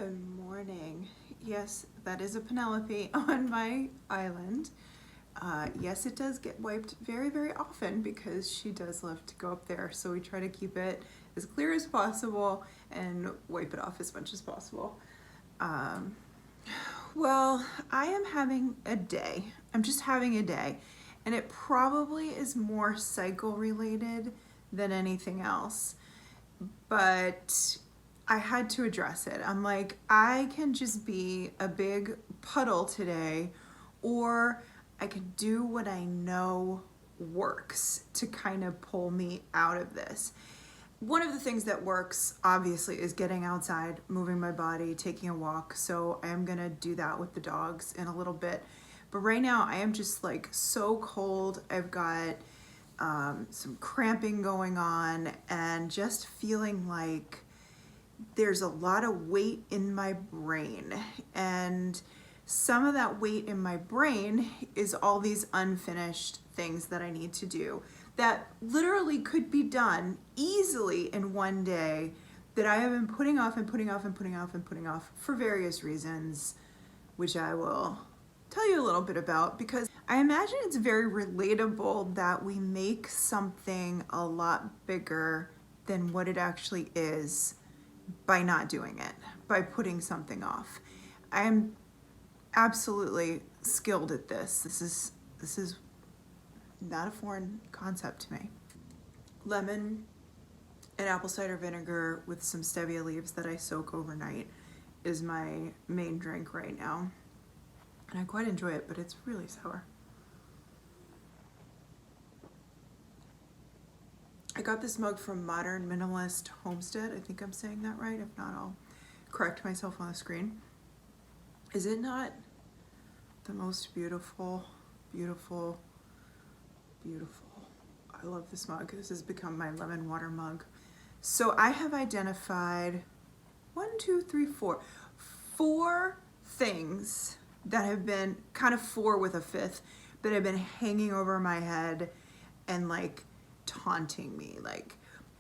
Good morning. Yes, that is a Penelope on my island. Yes, it does get wiped very, very often because she does love to go up there. So we try to keep it as clear as possible and wipe it off as much as possible. Um, well, I am having a day. I'm just having a day. And it probably is more cycle related than anything else. But I had to address it. I'm like, I can just be a big puddle today, or I can do what I know works to kind of pull me out of this. One of the things that works, obviously, is getting outside, moving my body, taking a walk. So I am gonna do that with the dogs in a little bit. But right now, I am just like so cold. I've got some cramping going on and just feeling like there's a lot of weight in my brain. And some of that weight in my brain is all these unfinished things that I need to do that literally could be done easily in one day that I have been putting off and putting off and putting off and putting off for various reasons, which I will tell you a little bit about, because I imagine it's very relatable that we make something a lot bigger than what it actually is by not doing it, by putting something off. I am absolutely skilled at this. This is not a foreign concept to me. Lemon and apple cider vinegar with some stevia leaves that I soak overnight is my main drink right now. And I quite enjoy it, but it's really sour. I got this mug from Modern Minimalist Homestead. I think I'm saying that right. If not, I'll correct myself on the screen. Is it not the most beautiful, beautiful, beautiful? I love this mug. This has become my lemon water mug. So I have identified four things that have been kind of four with a fifth that have been hanging over my head and like taunting me. Like,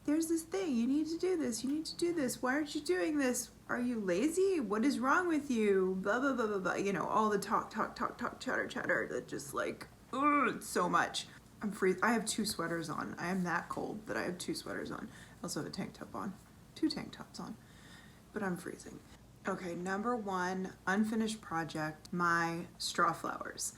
there's this thing, you need to do this, you need to do this, why aren't you doing this? Are you lazy? What is wrong with you? Blah, blah, blah, blah, blah. You know, all the talk, chatter that just like, it's so much. I'm free. I have two sweaters on. I am that cold that I have two sweaters on. I also have a tank top on, two tank tops on, but I'm freezing. Okay, number one, unfinished project, my straw flowers.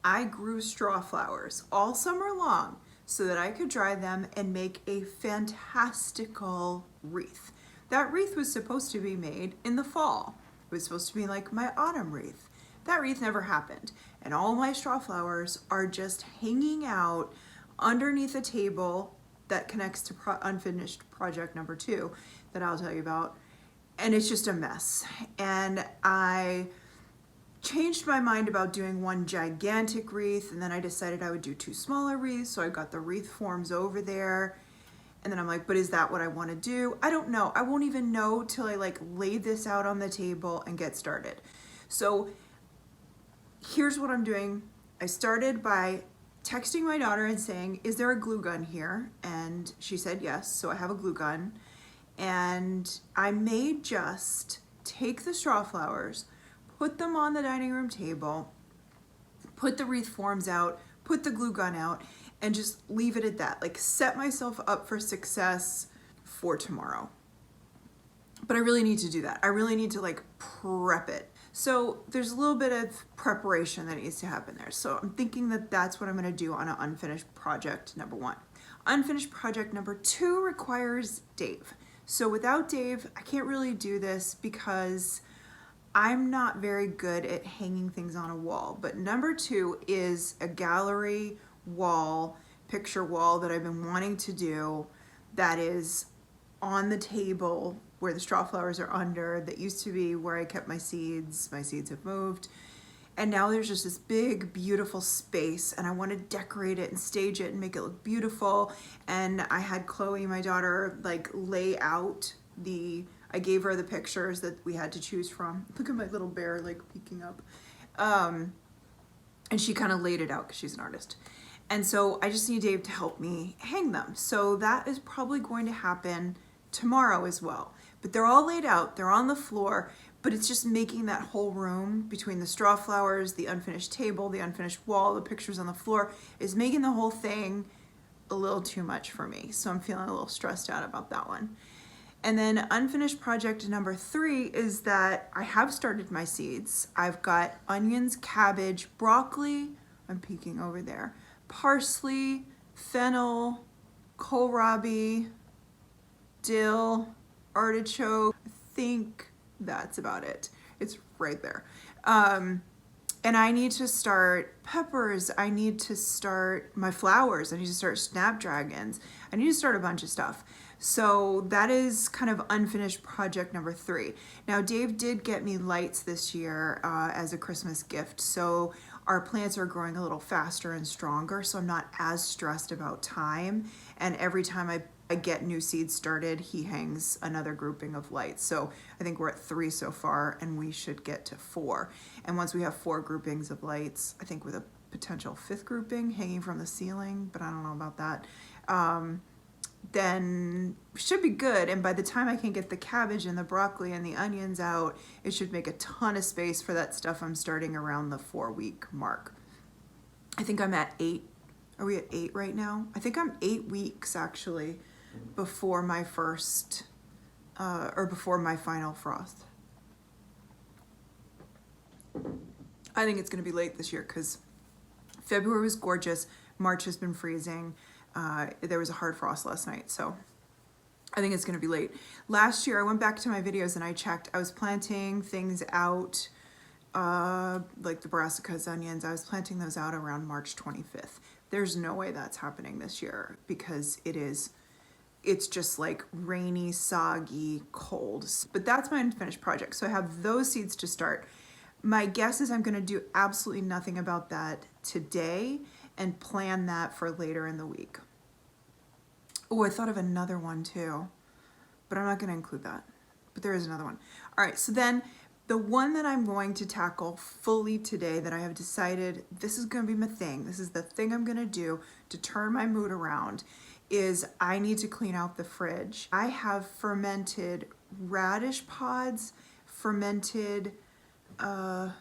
I grew straw flowers all summer long so that I could dry them and make a fantastical wreath. That wreath was supposed to be made in the fall. It was supposed to be like my autumn wreath. That wreath never happened. And all my straw flowers are just hanging out underneath a table that connects to unfinished project number two that I'll tell you about. And it's just a mess. And I changed my mind about doing one gigantic wreath, and then I decided I would do two smaller wreaths, so I got the wreath forms over there. And then I'm like, but is that what I want to do? I don't know. I won't even know till I like lay this out on the table and get started. So here's what I'm doing. I started by texting my daughter and saying, is there a glue gun here? And she said yes, so I have a glue gun. And I may just take the straw flowers, put them on the dining room table, put the wreath forms out, put the glue gun out, and just leave it at that. Like, set myself up for success for tomorrow. But I really need to do that. I really need to like prep it. So there's a little bit of preparation that needs to happen there. So I'm thinking that that's what I'm gonna do on an unfinished project number one. Unfinished project number two requires Dave. So without Dave, I can't really do this because I'm not very good at hanging things on a wall. But number two is a gallery wall, picture wall that I've been wanting to do that is on the table where the straw flowers are under, that used to be where I kept my seeds. My seeds have moved. And now there's just this big, beautiful space, and I want to decorate it and stage it and make it look beautiful. And I had Chloe, my daughter, like lay out I gave her the pictures that we had to choose from. Look at my little bear like peeking up. And she kind of laid it out because she's an artist. And so I just need Dave to help me hang them. So that is probably going to happen tomorrow as well. but they're all laid out, they're on the floor, but it's just making that whole room between the straw flowers, the unfinished table, the unfinished wall, the pictures on the floor, is making the whole thing a little too much for me. So I'm feeling a little stressed out about that one. And then unfinished project number 3 is that I have started my seeds. I've got onions, cabbage, broccoli, I'm peeking over there, parsley, fennel, kohlrabi, dill, artichoke. I think that's about it. It's right there. And I need to start peppers. I need to start my flowers. I need to start snapdragons. I need to start a bunch of stuff. So that is kind of unfinished project number 3. Now Dave did get me lights this year as a Christmas gift. So our plants are growing a little faster and stronger. So I'm not as stressed about time. And every time I get new seeds started, he hangs another grouping of lights. So I think we're at 3 so far, and we should get to 4. And once we have 4 groupings of lights, I think with a potential 5th grouping hanging from the ceiling, but I don't know about that, then should be good. And by the time I can get the cabbage and the broccoli and the onions out, it should make a ton of space for that stuff I'm starting around the 4-week mark. I think I'm at 8. Are we at 8 right now? I think I'm 8 weeks actually before my first, or before my final frost. I think it's gonna be late this year because February was gorgeous. March has been freezing. There was a hard frost last night, so I think it's gonna be late. Last year, I went back to my videos and I checked. I was planting things out, like the brassicas, onions. I was planting those out around March 25th. There's no way that's happening this year because it's just like rainy, soggy, cold. But that's my unfinished project. So I have those seeds to start. My guess is I'm gonna do absolutely nothing about that today and plan that for later in the week. Oh, I thought of another one too, but I'm not gonna include that. But there is another one. All right, so then the one that I'm going to tackle fully today that I have decided this is gonna be my thing, this is the thing I'm gonna do to turn my mood around, is I need to clean out the fridge. I have fermented radish pods, fermented, what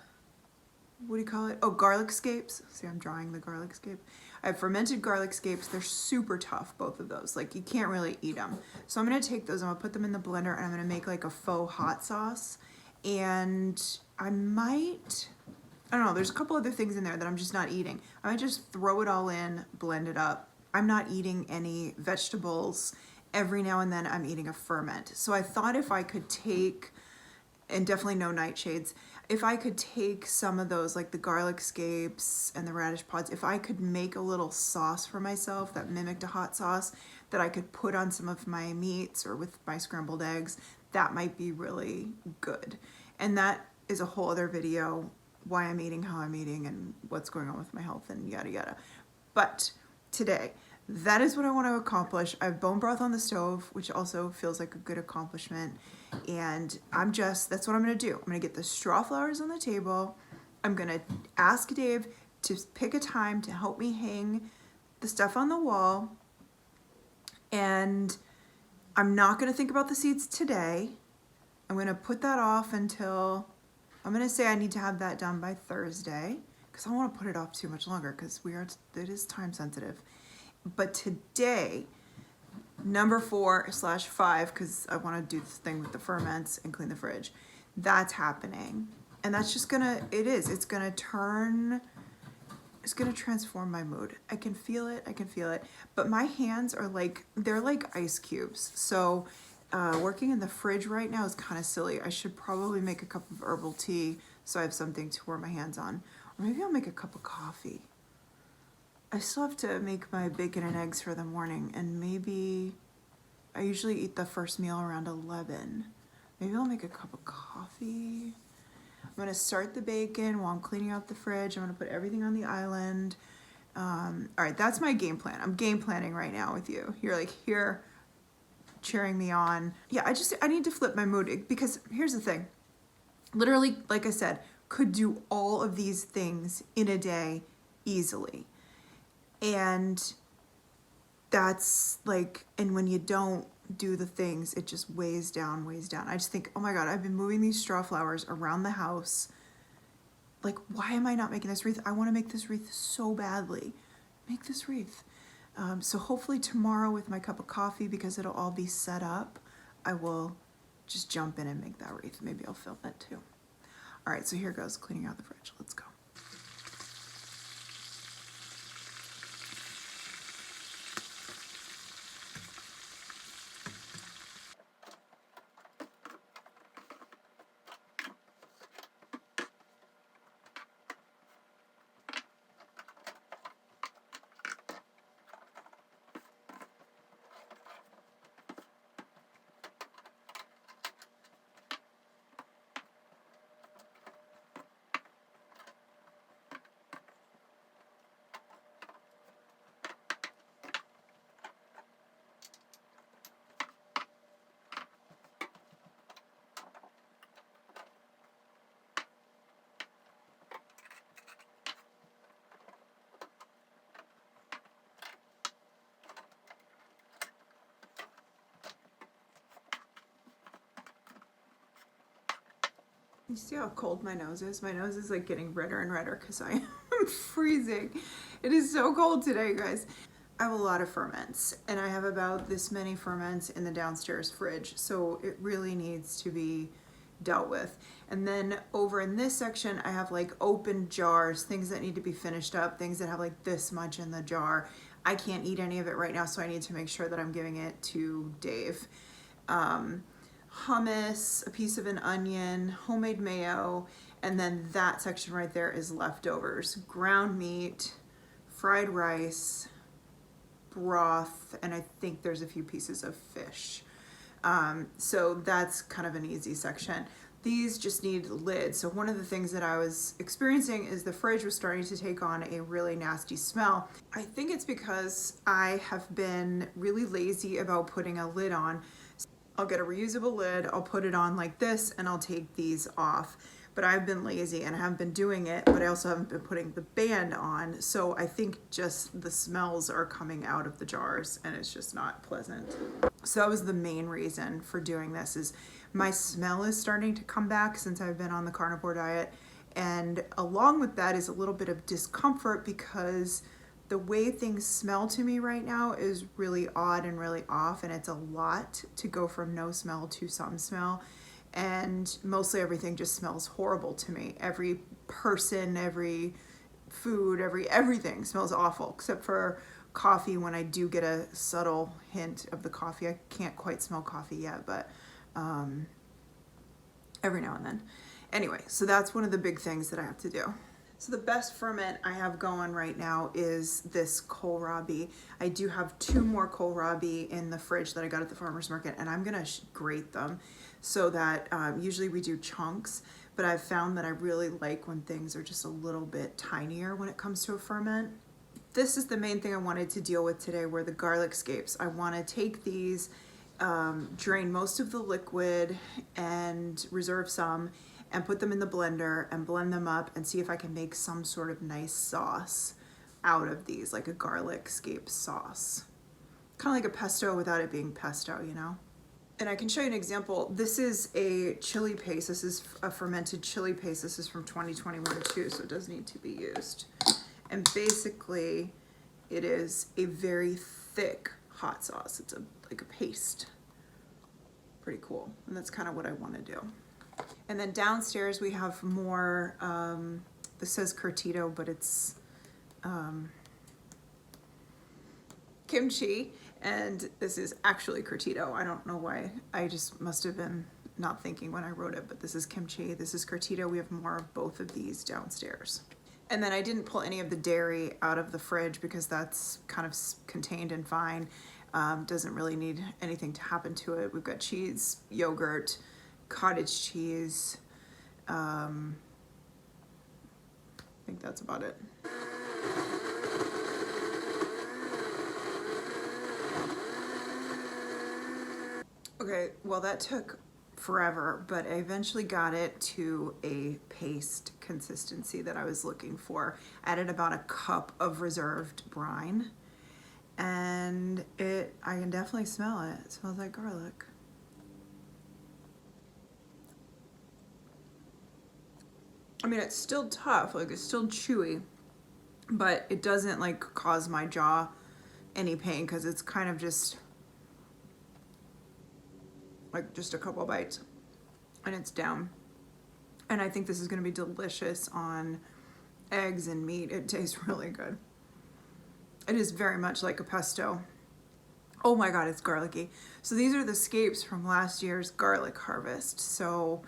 do you call it? Oh, garlic scapes. See, I'm drawing the garlic scape. I have fermented garlic scapes. They're super tough, both of those. Like, you can't really eat them. So I'm gonna take those, I'm gonna put them in the blender, and I'm gonna make like a faux hot sauce. And I don't know, there's a couple other things in there that I'm just not eating. I might just throw it all in, blend it up. I'm not eating any vegetables. Every now and then I'm eating a ferment. So I thought if I could take, and definitely no nightshades, if I could take some of those, like the garlic scapes and the radish pods, if I could make a little sauce for myself that mimicked a hot sauce that I could put on some of my meats or with my scrambled eggs, that might be really good. And that is a whole other video, why I'm eating, how I'm eating, and what's going on with my health and yada yada. But today, that is what I want to accomplish. I have bone broth on the stove, which also feels like a good accomplishment. And that's what I'm going to do. I'm going to get the straw flowers on the table. I'm going to ask Dave to pick a time to help me hang the stuff on the wall. And I'm not going to think about the seeds today. I'm going to put that off until, I'm going to say I need to have that done by Thursday, because I don't want to put it off too much longer because it is time sensitive. But today, number 4/5, because I want to do this thing with the ferments and clean the fridge, that's happening. And that's just it's gonna transform my mood. I can feel it, But my hands are they're like ice cubes. So working in the fridge right now is kind of silly. I should probably make a cup of herbal tea so I have something to warm my hands on. Or maybe I'll make a cup of coffee. I still have to make my bacon and eggs for the morning, and maybe I usually eat the first meal around 11. Maybe I'll make a cup of coffee. I'm gonna start the bacon while I'm cleaning out the fridge. I'm gonna put everything on the island. All right, that's my game plan. I'm game planning right now with you. You're like here cheering me on. Yeah, I need to flip my mood, because here's the thing. Literally, like I said, could do all of these things in a day easily. And that's and when you don't, do the things, it just weighs down, weighs down. I just think, oh my God, I've been moving these straw flowers around the house. Like, why am I not making this wreath? I want to make this wreath so badly. Make this wreath. So hopefully tomorrow with my cup of coffee, because it'll all be set up, I will just jump in and make that wreath. Maybe I'll film it too. All right, so here goes cleaning out the fridge. Let's go. You see how cold my nose is? My nose is like getting redder and redder because I am freezing. It is so cold today, guys. I have a lot of ferments, and I have about this many ferments in the downstairs fridge, so it really needs to be dealt with. And then over in this section, I have like open jars, things that need to be finished up, things that have like this much in the jar. I can't eat any of it right now, so I need to make sure that I'm giving it to Dave. Hummus, a piece of an onion, homemade mayo, and then that section right there is leftovers. Ground meat, fried rice, broth, and I think there's a few pieces of fish. So that's kind of an easy section. These just need lids. So one of the things that I was experiencing is the fridge was starting to take on a really nasty smell. I think it's because I have been really lazy about putting a lid on. I'll get a reusable lid, I'll put it on like this, and I'll take these off. But I've been lazy and I haven't been doing it, but I also haven't been putting the band on. So I think just the smells are coming out of the jars and it's just not pleasant. So that was the main reason for doing this, is my smell is starting to come back since I've been on the carnivore diet. And along with that is a little bit of discomfort because the way things smell to me right now is really odd and really off, and it's a lot to go from no smell to some smell. And mostly everything just smells horrible to me. Every person, every food, everything smells awful, except for coffee. When I do get a subtle hint of the coffee, I can't quite smell coffee yet, but every now and then. Anyway, so that's one of the big things that I have to do. So the best ferment I have going right now is this kohlrabi. I do have 2 more kohlrabi in the fridge that I got at the farmer's market, and I'm gonna grate them so that usually we do chunks, but I've found that I really like when things are just a little bit tinier when it comes to a ferment. This is the main thing I wanted to deal with today, were the garlic scapes. I wanna take these, drain most of the liquid and reserve some, and put them in the blender and blend them up and see if I can make some sort of nice sauce out of these, like a garlic scape sauce. Kind of like a pesto without it being pesto, you know? And I can show you an example. This is a chili paste. This is a fermented chili paste. This is from 2021 too, so it does need to be used. And basically, it is a very thick hot sauce. It's like a paste. Pretty cool. And that's kind of what I want to do. And then downstairs we have more, this says curtido, but it's kimchi, and this is actually curtido. I don't know why. I just must have been not thinking when I wrote it, but this is kimchi, this is curtido. We have more of both of these downstairs. And then I didn't pull any of the dairy out of the fridge because that's kind of contained and fine. Doesn't really need anything to happen to it. We've got cheese, yogurt, cottage cheese. I think that's about it. Okay, well that took forever, but I eventually got it to a paste consistency that I was looking for. Added about a cup of reserved brine, and I can definitely smell it. It smells like garlic. I mean, it's still tough, like it's still chewy, but it doesn't like cause my jaw any pain because it's kind of just like just a couple bites and it's down. And I think this is going to be delicious on eggs and meat. It tastes really good. It is very much like a pesto. Oh my God, it's garlicky. So these are the scapes from last year's garlic harvest. So,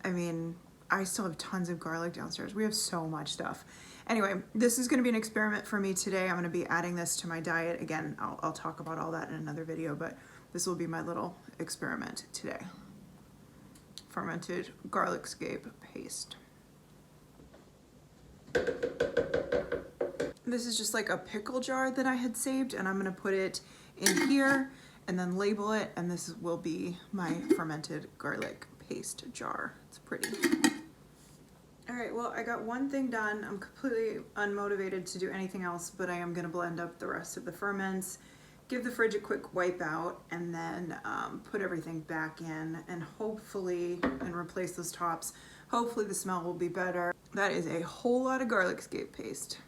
I mean, I still have tons of garlic downstairs. We have so much stuff. Anyway, this is going to be an experiment for me today. I'm going to be adding this to my diet. Again, I'll talk about all that in another video, but this will be my little experiment today. Fermented garlic scape paste. This is just like a pickle jar that I had saved, and I'm gonna put it in here and then label it, and this will be my fermented garlic paste jar. It's pretty. All right, well, I got one thing done. I'm completely unmotivated to do anything else, but I am gonna blend up the rest of the ferments, give the fridge a quick wipe out, and then put everything back in and hopefully, and replace those tops. Hopefully the smell will be better. That is a whole lot of garlic scape paste.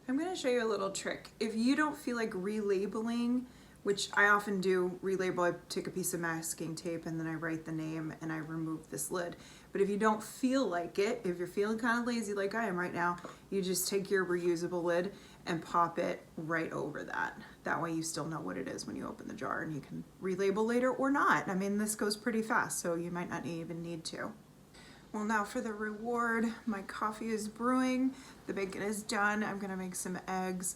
I'm gonna show you a little trick. If you don't feel like relabeling, which I often do, relabel, I take a piece of masking tape and then I write the name and I remove this lid. But if you don't feel like it, if you're feeling kind of lazy like I am right now, you just take your reusable lid and pop it right over that. That way you still know what it is when you open the jar, and you can relabel later or not. I mean, this goes pretty fast, so you might not even need to. Well, now for the reward. My coffee is brewing, the bacon is done. I'm gonna make some eggs.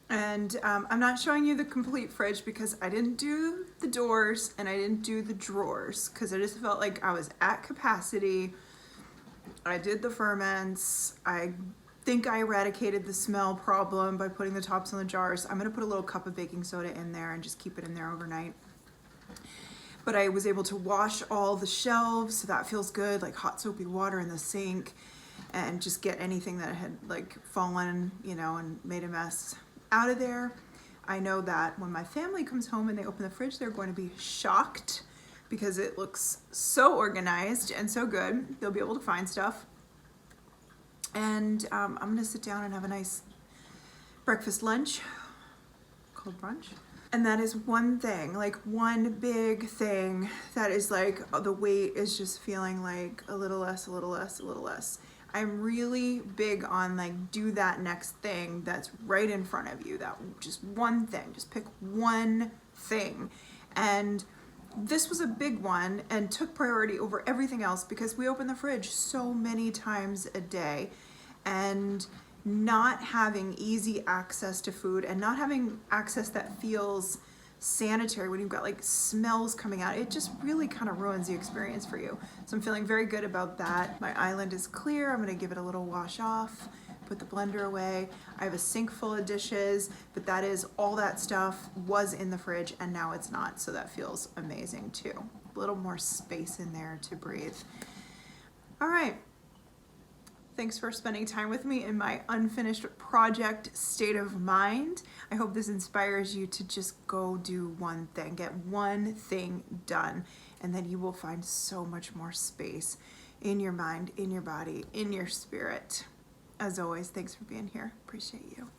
And I'm not showing you the complete fridge because I didn't do the doors and I didn't do the drawers because I just felt like I was at capacity. I did the ferments. I think I eradicated the smell problem by putting the tops on the jars. I'm gonna put a little cup of baking soda in there and just keep it in there overnight. But I was able to wash all the shelves, so that feels good, like hot soapy water in the sink, and just get anything that had like fallen, you know, and made a mess out of there. I know that when my family comes home and they open the fridge, they're going to be shocked because it looks so organized and so good. They'll be able to find stuff. And I'm gonna sit down and have a nice breakfast lunch called brunch. And that is one thing, like one big thing that is like the weight is just feeling like a little less, a little less, a little less. I'm really big on like do that next thing that's right in front of you, that just one thing, just pick one thing. And this was a big one and took priority over everything else because we open the fridge so many times a day, and not having easy access to food and not having access that feels sanitary when you've got like smells coming out, it just really kind of ruins the experience for you. So I'm feeling very good about that. My island is clear. I'm gonna give it a little wash off, put the blender away. I have a sink full of dishes, but that is all that stuff was in the fridge and now it's not. So that feels amazing too. A little more space in there to breathe. All right. Thanks for spending time with me in my unfinished project state of mind. I hope this inspires you to just go do one thing, get one thing done, and then you will find so much more space in your mind, in your body, in your spirit. As always, thanks for being here. Appreciate you.